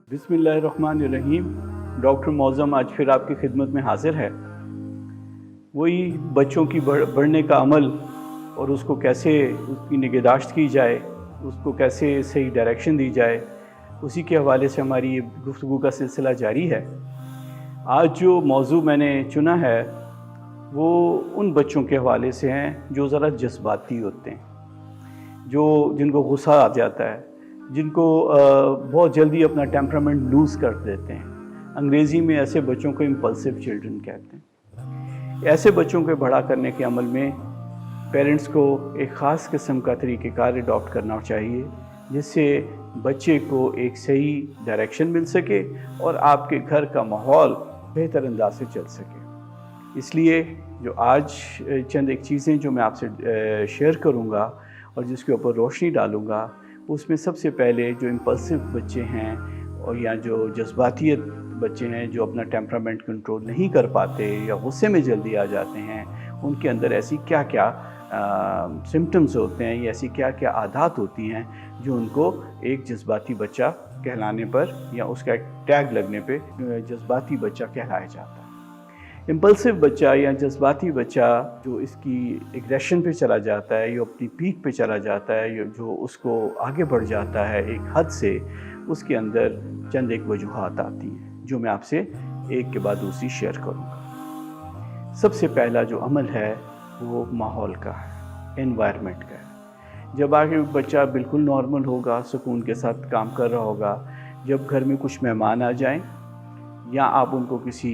बिस्मिल्लाहिर्रहमानिर्रहीम। डॉक्टर मौज़म आज फिर आपकी खिदमत में हाज़िर है। वही बच्चों की बढ़ने का अमल और उसको कैसे उसकी निगहदाश्त की जाए, उसको कैसे सही डायरेक्शन दी जाए, उसी के हवाले से हमारी ये गुफ्तगू का सिलसिला जारी है। आज जो मौज़ू मैंने चुना है वो उन बच्चों के हवाले से हैं जो ज़रा जज़्बाती होते हैं, जिनको गुस्सा आ जाता है, जिनको बहुत जल्दी अपना टेम्परामेंट लूज़ कर देते हैं। अंग्रेज़ी में ऐसे बच्चों को इम्पल्सिव चिल्ड्रन कहते हैं। ऐसे बच्चों के बड़ा करने के अमल में पेरेंट्स को एक ख़ास किस्म का तरीक़ेकार अडॉप्ट करना चाहिए, जिससे बच्चे को एक सही डायरेक्शन मिल सके और आपके घर का माहौल बेहतर अंदाज से चल सके। इसलिए जो आज चंद एक चीज़ें जो मैं आपसे शेयर करूँगा और जिसके ऊपर रोशनी डालूँगा, उसमें सबसे पहले जो इम्पल्सिव बच्चे हैं और या जो जज्बातियत बच्चे हैं, जो अपना टेम्परामेंट कंट्रोल नहीं कर पाते या गुस्से में जल्दी आ जाते हैं, उनके अंदर ऐसी क्या क्या सिम्टम्स होते हैं या ऐसी क्या क्या आदत होती हैं जो उनको एक जज्बाती बच्चा कहलाने पर या उसका एक टैग लगने पे जज्बाती बच्चा कहलाया जाता है। इम्पल्सिव बच्चा या जज्बाती बच्चा जो इसकी एग्रेशन पे चला जाता है, जो अपनी पीक पे चला जाता है, जो उसको आगे बढ़ जाता है एक हद से, उसके अंदर चंद एक वजूहात आती हैं जो मैं आपसे एक के बाद दूसरी शेयर करूँगा। सबसे पहला जो अमल है वो माहौल का है, एनवायरनमेंट का है। जब आगे बच्चा बिल्कुल नॉर्मल होगा, सुकून के साथ काम कर रहा होगा, जब घर में कुछ मेहमान आ जाएं या आप उनको किसी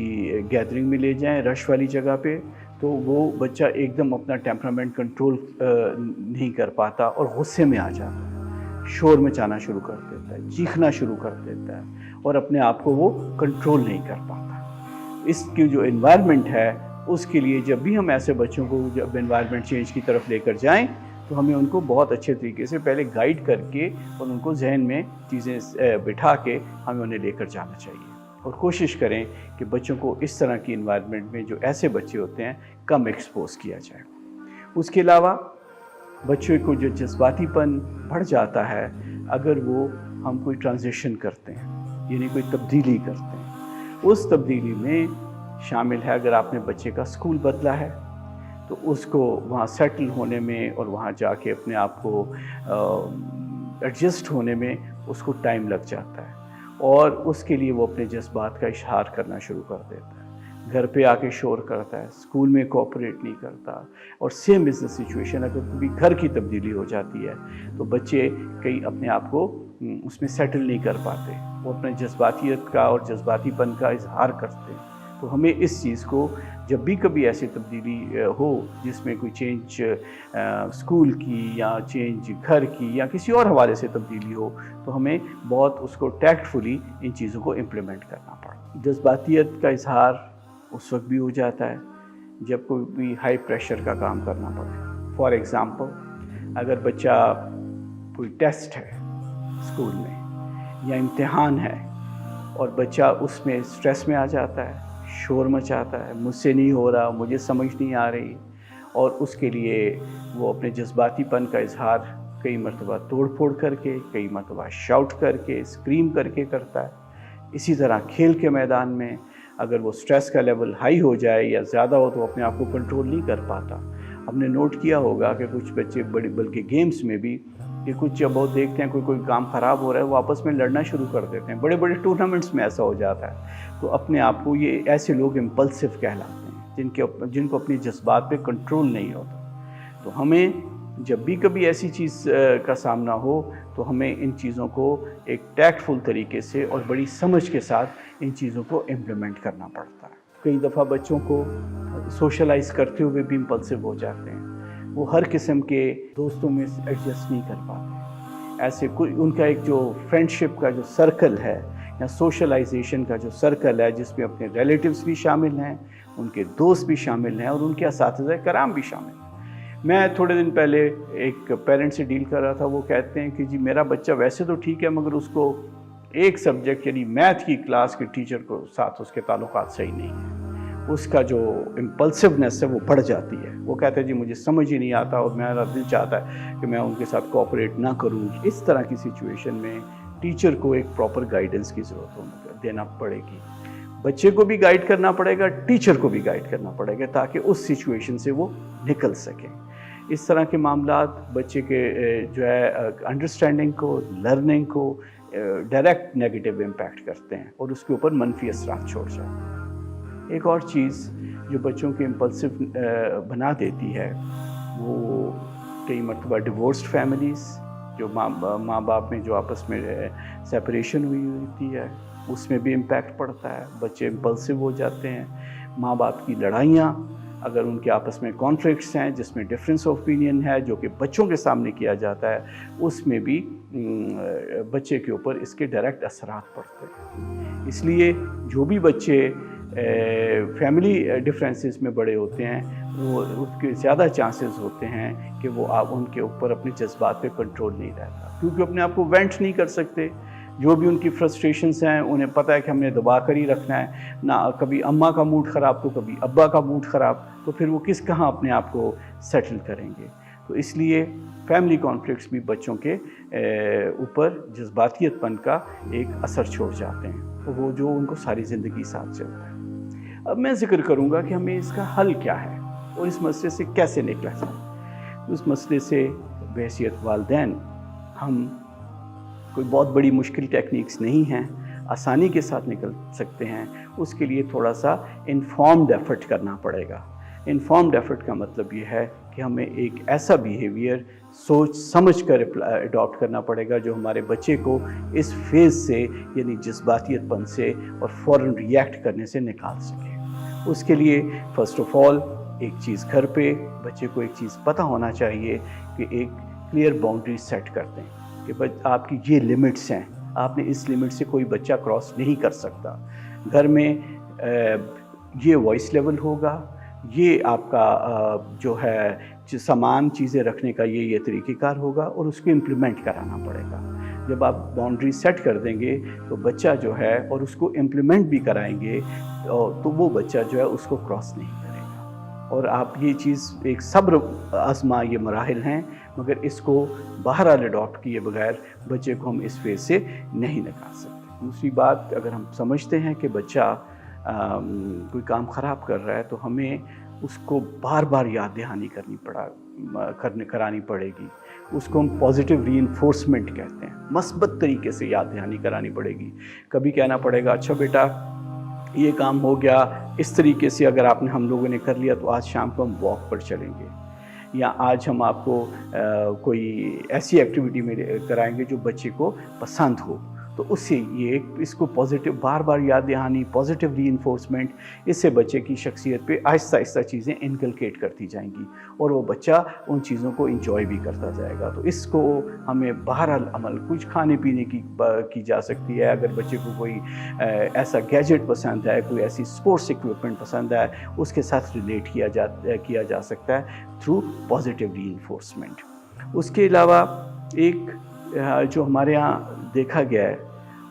गैदरिंग में ले जाएं रश वाली जगह पे, तो वो बच्चा एकदम अपना टेम्परामेंट कंट्रोल नहीं कर पाता और गुस्से में आ जाता है, शोर मचाना शुरू कर देता है, चीखना शुरू कर देता है और अपने आप को वो कंट्रोल नहीं कर पाता। इसकी जो एनवायरनमेंट है, उसके लिए जब भी हम ऐसे बच्चों को जब एनवायरनमेंट चेंज की तरफ लेकर जाएं, तो हमें उनको बहुत अच्छे तरीके से पहले गाइड करके और उनको जहन में चीज़ें बिठा के हमें उन्हें लेकर जाना चाहिए और कोशिश करें कि बच्चों को इस तरह की इन्वायरमेंट में जो ऐसे बच्चे होते हैं कम एक्सपोज किया जाए। उसके अलावा बच्चों को जो जज्बातीपन बढ़ जाता है, अगर वो हम कोई ट्रांजिशन करते हैं यानी कोई तब्दीली करते हैं, उस तब्दीली में शामिल है अगर आपने बच्चे का स्कूल बदला है तो उसको वहाँ सेटल होने में और वहाँ जाके अपने आप को एडजस्ट होने में उसको टाइम लग जाता है और उसके लिए वो अपने जज्बात का इजहार करना शुरू कर देता है। घर पे आके शोर करता है, स्कूल में कोऑपरेट नहीं करता और सेम इज़ द सिचुएशन अगर कभी घर की तब्दीली हो जाती है तो बच्चे कई अपने आप को उसमें सेटल नहीं कर पाते, वो अपने जज्बातियत का और जज्बातीपन का इजहार करते हैं। तो हमें इस चीज़ को जब भी कभी ऐसी तब्दीली हो जिसमें कोई चेंज स्कूल की या चेंज घर की या किसी और हवाले से तब्दीली हो, तो हमें बहुत उसको टैक्टफुली इन चीज़ों को इम्प्लीमेंट करना पड़ा। जज्बातियत का इजहार उस वक्त भी हो जाता है जब कोई भी हाई प्रेशर का काम करना पड़े। फॉर एग्ज़ाम्पल, अगर बच्चा कोई टेस्ट है स्कूल में या इम्तिहान है और बच्चा उसमें स्ट्रेस में आ जाता है, शोर मचाता है, मुझसे नहीं हो रहा, मुझे समझ नहीं आ रही, और उसके लिए वो अपने जज्बातीपन का इजहार कई मरतबा तोड़ फोड़ करके, कई मरतबा शाउट करके, स्क्रीम करके करता है। इसी तरह खेल के मैदान में अगर वो स्ट्रेस का लेवल हाई हो जाए या ज़्यादा हो तो अपने आप को कंट्रोल नहीं कर पाता। हमने नोट किया होगा कि कुछ बच्चे बल्कि गेम्स में भी कि कुछ जब वो देखते हैं कोई काम ख़राब हो रहा है, वो आपस में लड़ना शुरू कर देते हैं। बड़े बड़े टूर्नामेंट्स में ऐसा हो जाता है। तो अपने आप को ये ऐसे लोग इम्पल्सिव कहलाते हैं जिनको अपनी जज्बात पे कंट्रोल नहीं होता। तो हमें जब भी कभी ऐसी चीज़ का सामना हो तो हमें इन चीज़ों को एक टैक्टफुल तरीके से और बड़ी समझ के साथ इन चीज़ों को इम्प्लीमेंट करना पड़ता है। कई दफ़ा बच्चों को सोशलाइज़ करते हुए भी इम्पल्सिव हो जाते हैं, वो हर किस्म के दोस्तों में एडजस्ट नहीं कर पाते। ऐसे कोई उनका एक जो फ्रेंडशिप का जो सर्कल है या सोशलाइजेशन का जो सर्कल है, जिसमें अपने रिलेटिव्स भी शामिल हैं, उनके दोस्त भी शामिल हैं और उनके असातिज़ा कराम भी शामिल हैं। मैं थोड़े दिन पहले एक पेरेंट से डील कर रहा था, वो कहते हैं कि जी मेरा बच्चा वैसे तो ठीक है मगर उसको एक सब्जेक्ट यानी मैथ की क्लास के टीचर को साथ उसके ताल्लुकात सही नहीं है, उसका जो इम्पल्सिवनेस है वो बढ़ जाती है। वो कहते हैं जी मुझे समझ ही नहीं आता और मेरा दिल चाहता है कि मैं उनके साथ कोऑपरेट ना करूं। इस तरह की सिचुएशन में टीचर को एक प्रॉपर गाइडेंस की ज़रूरत देना पड़ेगी। बच्चे को भी गाइड करना पड़ेगा, टीचर को भी गाइड करना पड़ेगा, ताकि उस सिचुएशन से वो निकल सकें। इस तरह के मामलात बच्चे के जो है अंडरस्टैंडिंग को, लर्निंग को डायरेक्ट नेगेटिव इम्पैक्ट करते हैं और उसके ऊपर मनफी असरात छोड़ जाते हैं। एक और चीज़ जो बच्चों के इम्पल्सिव बना देती है, वो कई मरतबा डिवोर्स्ड फैमिलीज़, जो माँ बाप में जो आपस में सेपरेशन हुई होती है, उसमें भी इम्पैक्ट पड़ता है। बच्चे इम्पल्सिव हो जाते हैं। माँ बाप की लड़ाइयाँ, अगर उनके आपस में कॉन्फ्लिक्ट्स हैं जिसमें डिफरेंस ऑफ ओपिनियन है, जो कि बच्चों के सामने किया जाता है, उसमें भी बच्चे के ऊपर इसके डायरेक्ट असरात पड़ते हैं। इसलिए जो भी बच्चे फैमिली डिफरेंसेस में बड़े होते हैं, वो उसके ज़्यादा चांसेस होते हैं कि वो आप उनके ऊपर अपने जज्बात पे कंट्रोल नहीं रहता, क्योंकि अपने आप को वेंट नहीं कर सकते। जो भी उनकी फ्रस्ट्रेशंस हैं, उन्हें पता है कि हमने दबा कर ही रखना है ना। कभी अम्मा का मूड ख़राब तो कभी अब्बा का मूड ख़राब, तो फिर वो कहाँ अपने आप को सेटल करेंगे। तो इसलिए फैमिली कॉन्फ्लिक्ट्स भी बच्चों के ऊपर जज्बातियतपन का एक असर छोड़ जाते हैं, तो वो जो उनको सारी ज़िंदगी साथ चलता है। अब मैं ज़िक्र करूँगा कि हमें इसका हल क्या है और इस मसले से कैसे निकला जाए। उस मसले से बहैसियत वालिदैन हम कोई बहुत बड़ी मुश्किल टेक्निक्स नहीं हैं, आसानी के साथ निकल सकते हैं। उसके लिए थोड़ा सा इन्फॉर्म्ड एफ़र्ट करना पड़ेगा। इन्फॉर्म्ड एफ़र्ट का मतलब ये है कि हमें एक ऐसा बिहेवियर सोच समझ कर अडॉप्ट करना पड़ेगा जो हमारे बच्चे को इस फेज़ से, यानी जज्बातियतपन से और फ़ौरन रिएक्ट करने से निकाल सके। उसके लिए फ़र्स्ट ऑफ़ ऑल एक चीज़, घर पे बच्चे को एक चीज़ पता होना चाहिए कि एक क्लियर बाउंड्री सेट कर दें कि आपकी ये लिमिट्स हैं, आपने इस लिमिट से कोई बच्चा क्रॉस नहीं कर सकता। घर में ये वॉइस लेवल होगा, ये आपका जो है सामान चीज़ें रखने का ये तरीक़ेकार होगा, और उसको इम्प्लीमेंट कराना पड़ेगा। जब आप बाउंड्री सेट कर देंगे तो बच्चा जो है, और उसको इम्प्लीमेंट भी कराएंगे, तो वो बच्चा जो है उसको क्रॉस नहीं करेगा। और आप ये चीज़ एक सब्र आज़मा, ये मराहिल हैं, मगर इसको बहरहाल अडॉप्ट किए बगैर बच्चे को हम इस फेज़ से नहीं निकाल सकते। दूसरी बात, अगर हम समझते हैं कि बच्चा कोई काम ख़राब कर रहा है, तो हमें उसको बार बार याद दहानी करानी पड़ेगी। उसको हम पॉजिटिव रीइंफोर्समेंट कहते हैं, मस्बत तरीके से याद दहानी करानी पड़ेगी। कभी कहना पड़ेगा, अच्छा बेटा ये काम हो गया, इस तरीके से अगर हम लोगों ने कर लिया तो आज शाम को हम वॉक पर चलेंगे, या आज हम आपको कोई ऐसी एक्टिविटी में कराएंगे जो बच्चे को पसंद हो। तो उससे ये इसको पॉजिटिव बार बार याद दहानी, पॉजिटिव रीइंफोर्समेंट, इससे बच्चे की शख्सियत पे आहिस्ता आहिस्ता चीज़ें इनकलकेट करती जाएंगी और वो बच्चा उन चीज़ों को इंजॉय भी करता जाएगा। तो इसको हमें बहरहाल अमल कुछ खाने पीने की जा सकती है। अगर बच्चे को कोई ऐसा गैजेट पसंद है, कोई ऐसी स्पोर्ट्स इक्विपमेंट पसंद है, उसके साथ रिलेट किया जा सकता है थ्रू पॉजिटिव रीइंफोर्समेंट। उसके अलावा एक जो हमारे यहाँ देखा गया है,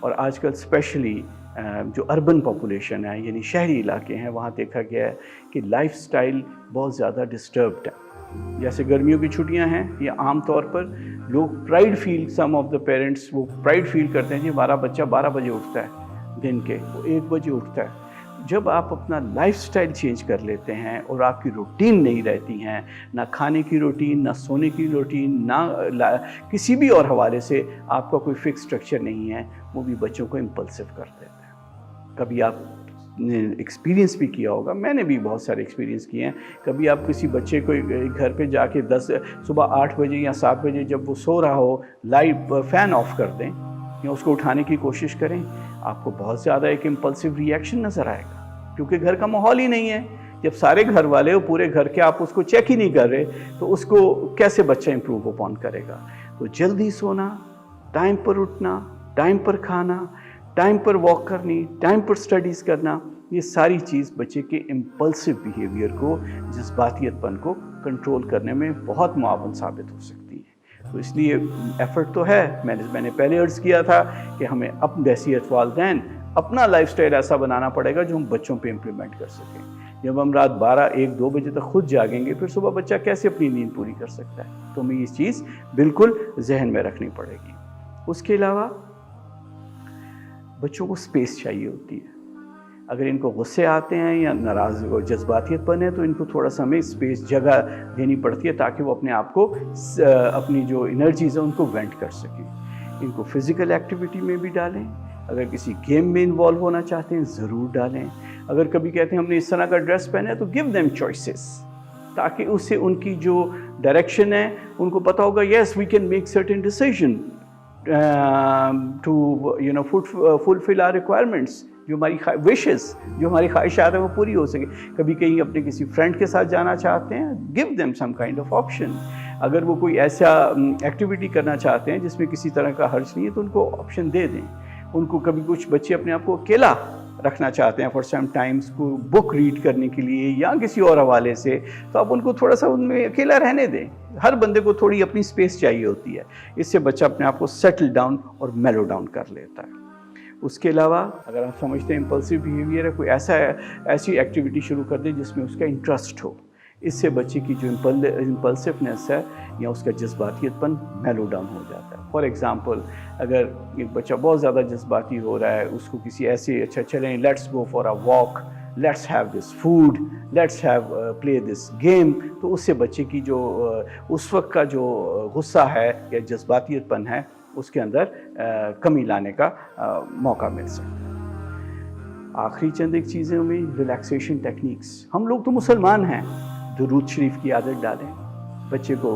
और आजकल स्पेशली जो अर्बन पॉपुलेशन है, यानी शहरी इलाके हैं, वहाँ देखा गया है कि लाइफस्टाइल बहुत ज़्यादा डिस्टर्ब्ड है। जैसे गर्मियों की छुट्टियाँ हैं, या आम तौर पर लोग pride feel, some of the parents वो प्राइड फील करते हैं कि हमारा बच्चा 12 बजे उठता है, दिन के वो 1 बजे उठता है। जब आप अपना लाइफस्टाइल चेंज कर लेते हैं और आपकी रूटीन नहीं रहती हैं, ना खाने की रूटीन, ना सोने की रूटीन, ना किसी भी और हवाले से आपका कोई फिक्स स्ट्रक्चर नहीं है, वो भी बच्चों को इम्पल्सिव कर देता है। कभी आपने एक्सपीरियंस भी किया होगा, मैंने भी बहुत सारे एक्सपीरियंस किए हैं। कभी आप किसी बच्चे को घर पे जाके सुबह 8 बजे या 7 बजे जब वो सो रहा हो, लाइट फ़ैन ऑफ कर दें या उसको उठाने की कोशिश करें, आपको बहुत ज़्यादा एक इम्पल्सिव रिएक्शन नज़र आएगा, क्योंकि घर का माहौल ही नहीं है। जब सारे घर वाले और पूरे घर के आप उसको चेक ही नहीं कर रहे, तो उसको कैसे बच्चा इम्प्रूव अपॉन करेगा। तो जल्दी सोना, टाइम पर उठना, टाइम पर खाना, टाइम पर वॉक करनी, टाइम पर स्टडीज़ करना, ये सारी चीज़ बच्चे के इम्पल्सिव बिहेवियर को, जज्बातियतपन को कंट्रोल करने में बहुत मुआवन साबित हो सकती है। तो इसलिए एफ़र्ट तो है, मैंने पहले अर्ज़ किया था कि हमें अपनी बहैसियत वालिदैन अपना लाइफस्टाइल ऐसा बनाना पड़ेगा जो हम बच्चों पे इम्प्लीमेंट कर सकें। जब हम रात 12, 1, 2 बजे तक खुद जागेंगे, फिर सुबह बच्चा कैसे अपनी नींद पूरी कर सकता है। तो हमें ये चीज़ बिल्कुल जहन में रखनी पड़ेगी। उसके अलावा بچوں کو اسپیس چاہیے ہوتی ہے. اگر ان کو غصے آتے ہیں یا ناراض اور جذباتیت پن ہے تو ان کو تھوڑا سا ہمیں اسپیس جگہ دینی پڑتی ہے تاکہ وہ اپنے آپ کو اپنی جو انرجیز ہیں ان کو وینٹ کر سکیں. ان کو فزیکل ایکٹیویٹی میں بھی ڈالیں. اگر کسی گیم میں انوالو ہونا چاہتے ہیں ضرور ڈالیں. اگر کبھی کہتے ہیں ہم نے اس طرح کا ڈریس پہنا ہے تو گیو دیم چوائسیز تاکہ اس سے ان کی جو ڈائریکشن ہے ان کو پتہ ہوگا yes we can make certain decision to fulfil our requirements. جو ہماری وشز جو ہماری خواہشات ہیں وہ پوری ہو سکے. کبھی کہیں اپنے کسی فرینڈ کے ساتھ جانا چاہتے ہیں give them some kind of option. اگر وہ کوئی ایسا ایکٹیویٹی کرنا چاہتے ہیں جس میں کسی طرح کا حرج نہیں ہے تو ان کو آپشن دے دیں. ان کو کبھی کچھ بچے اپنے آپ کو اکیلا رکھنا چاہتے ہیں فار سم ٹائمز کو بک ریڈ کرنے کے لیے یا کسی اور حوالے سے تو آپ ان کو تھوڑا سا ان میں اکیلا رہنے دیں. ہر بندے کو تھوڑی اپنی اسپیس چاہیے ہوتی ہے. اس سے بچہ اپنے آپ کو سیٹل ڈاؤن اور میلو ڈاؤن کر لیتا ہے. اس کے علاوہ اگر آپ سمجھتے ہیں امپلسو بیہیویئر ہے کوئی ایسی ایکٹیویٹی شروع کر دیں جس میں اس کا انٹرسٹ ہو. اس سے بچے کی جو امپلسونیس ہے یا اس کا جذباتیت پن میلو ڈاؤن ہو جاتا ہے. فار ایگزامپل اگر ایک بچہ بہت زیادہ جذباتی ہو رہا ہے اس کو کسی ایسے اچھا چلیں let's go for a walk, let's have this food, let's have play this game, تو اس سے بچے کی جو اس وقت کا جو غصہ ہے یا جذباتیت پن ہے اس کے اندر کمی لانے کا موقع مل سکتا ہے. آخری چند ایک چیزیں میں ریلیکسیشن ٹیکنیکس. ہم لوگ تو مسلمان ہیں. درود شریف کی عادت ڈالیں, بچے کو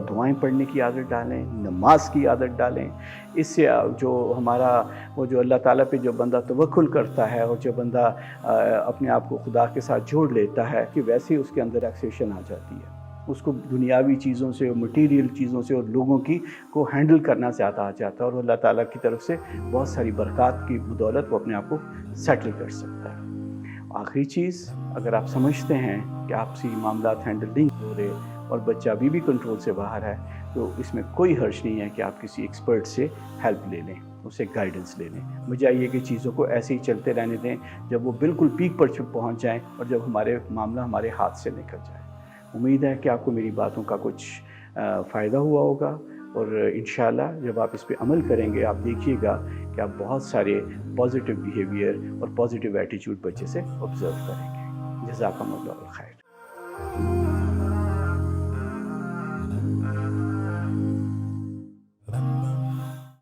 دعائیں پڑھنے کی عادت ڈالیں, نماز کی عادت ڈالیں. اس سے جو ہمارا وہ جو اللہ تعالیٰ پہ جو بندہ توکل کرتا ہے اور جو بندہ اپنے آپ کو خدا کے ساتھ جوڑ لیتا ہے کہ ویسے ہی اس کے اندر ریلیکسیشن آ جاتی ہے. اس کو دنیاوی چیزوں سے اور مٹیریل چیزوں سے اور لوگوں کی کو ہینڈل کرنا زیادہ آ جاتا ہے اور اللہ تعالیٰ کی طرف سے بہت ساری برکات کی بدولت وہ اپنے آپ کو سیٹل کر سکتا ہے. آخری چیز, اگر آپ سمجھتے ہیں کہ آپ سے معاملات ہینڈل نہیں ہو رہے اور بچہ ابھی بھی کنٹرول سے باہر ہے تو اس میں کوئی حرج نہیں ہے کہ آپ کسی ایکسپرٹ سے ہیلپ لے لیں, اسے گائیڈنس لے لیں. بجائے یہ کہ چیزوں کو ایسے ہی چلتے رہنے دیں جب وہ بالکل پیک پر پہنچ جائیں اور جب معاملہ ہمارے ہاتھ سے نکل جائے. امید ہے کہ آپ کو میری باتوں کا کچھ فائدہ ہوا ہوگا اور انشاءاللہ جب آپ اس پہ عمل کریں گے آپ دیکھیے گا کہ آپ بہت سارے پازیٹیو بیہیویئر اور پازیٹیو ایٹیٹیوڈ بچے سے آبزرو کریں گے. جزاکم اللہ خیر.